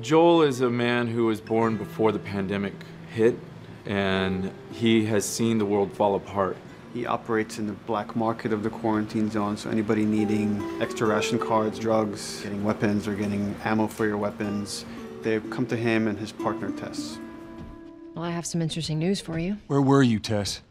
Joel is a man who was born before the pandemic hit, and he has seen the world fall apart. He operates in the black market of the quarantine zone, so anybody needing extra ration cards, drugs, getting weapons, or getting ammo for your weapons, they come to him and his partner, Tess. Well, I have some interesting news for you. Where were you, Tess?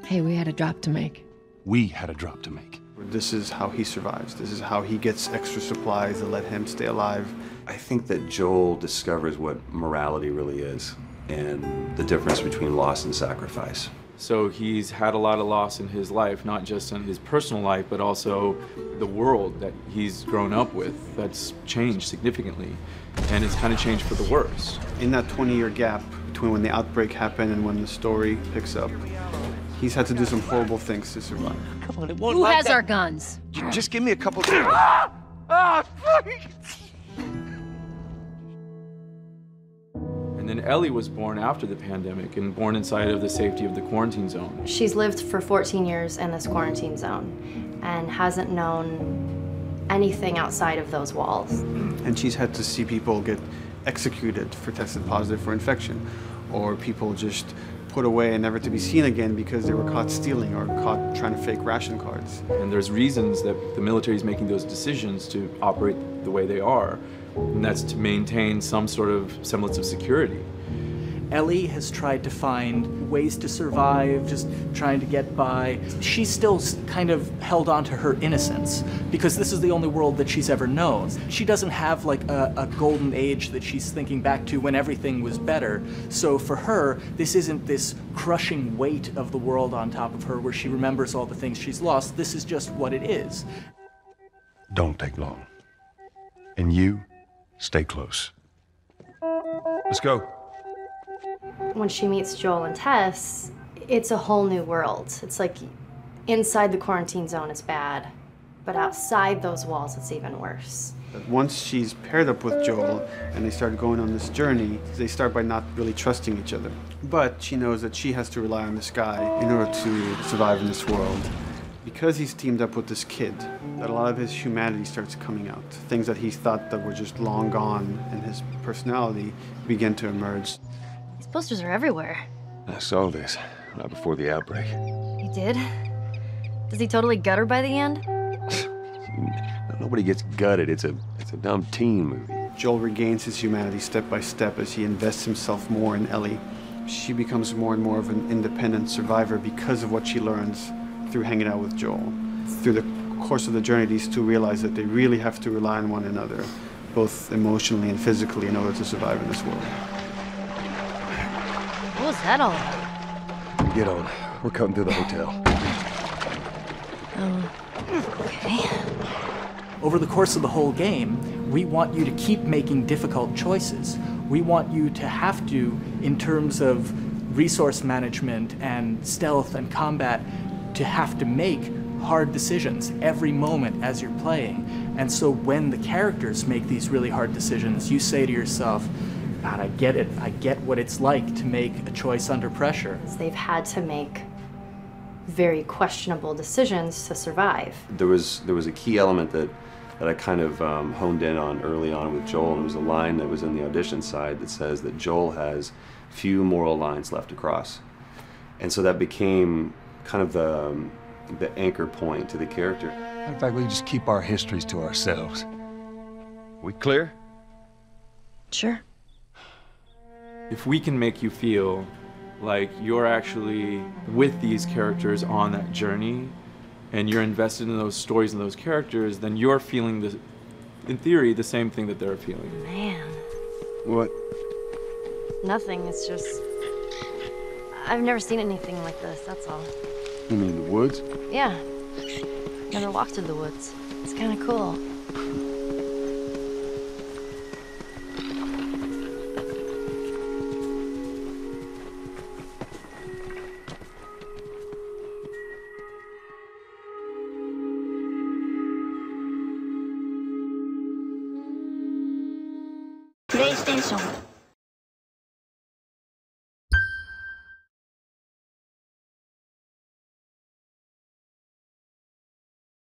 Hey, we had a drop to make. We had a drop to make. This is how he survives. This is how he gets extra supplies that let him stay alive. I think that Joel discovers what morality really is and the difference between loss and sacrifice. So he's had a lot of loss in his life, not just in his personal life, but also the world that he's grown up with that's changed significantly. And it's kind of changed for the worse. In that 20-year gap between when the outbreak happened and when the story picks up, he's had to do some horrible things to survive. Come on, it won't Who like has that. our guns? Just give me a couple. And then Ellie was born after the pandemic and born inside of the safety of the quarantine zone. She's lived for 14 years in this quarantine zone and hasn't known anything outside of those walls. And she's had to see people get executed for tested positive for infection, or people just put away and never to be seen again because they were caught stealing or caught trying to fake ration cards. And there's reasons that the military is making those decisions to operate the way they are, and that's to maintain some sort of semblance of security. Ellie has tried to find ways to survive, just trying to get by. She's still kind of held on to her innocence because this is the only world that she's ever known. She doesn't have like a golden age that she's thinking back to when everything was better. So for her, this isn't this crushing weight of the world on top of her where she remembers all the things she's lost. This is just what it is. Don't take long. And you, stay close. Let's go. When she meets Joel and Tess, it's a whole new world. It's like inside the quarantine zone is bad, but outside those walls it's even worse. But once she's paired up with Joel and they start going on this journey, they start by not really trusting each other. But she knows that she has to rely on this guy in order to survive in this world. Because he's teamed up with this kid, that a lot of his humanity starts coming out. Things that he thought that were just long gone in his personality begin to emerge. These posters are everywhere. I saw this, right before the outbreak. You did? Does he totally gut her by the end? Nobody gets gutted. It's a dumb teen movie. Joel regains his humanity step by step as he invests himself more in Ellie. She becomes more and more of an independent survivor because of what she learns through hanging out with Joel. Through the course of the journey, these two realize that they really have to rely on one another, both emotionally and physically, in order to survive in this world. What was that all about? Get on. We're cutting through the hotel. Okay. Over the course of the whole game, we want you to keep making difficult choices. We want you to have to, in terms of resource management and stealth and combat, to have to make hard decisions every moment as you're playing. And so when the characters make these really hard decisions, you say to yourself, God, I get it. I get what it's like to make a choice under pressure. They've had to make very questionable decisions to survive. There was a key element that I kind of honed in on early on with Joel, and it was a line that was in the audition side that says that Joel has few moral lines left to cross. And so that became kind of the anchor point to the character. In fact, we just keep our histories to ourselves. We clear? Sure. If we can make you feel like you're actually with these characters on that journey and you're invested in those stories and those characters, then you're feeling, in theory, the same thing that they're feeling. Man. What? Nothing, it's just... I've never seen anything like this, that's all. You mean the woods? Yeah. Never walked through the woods. It's kind of cool. PlayStation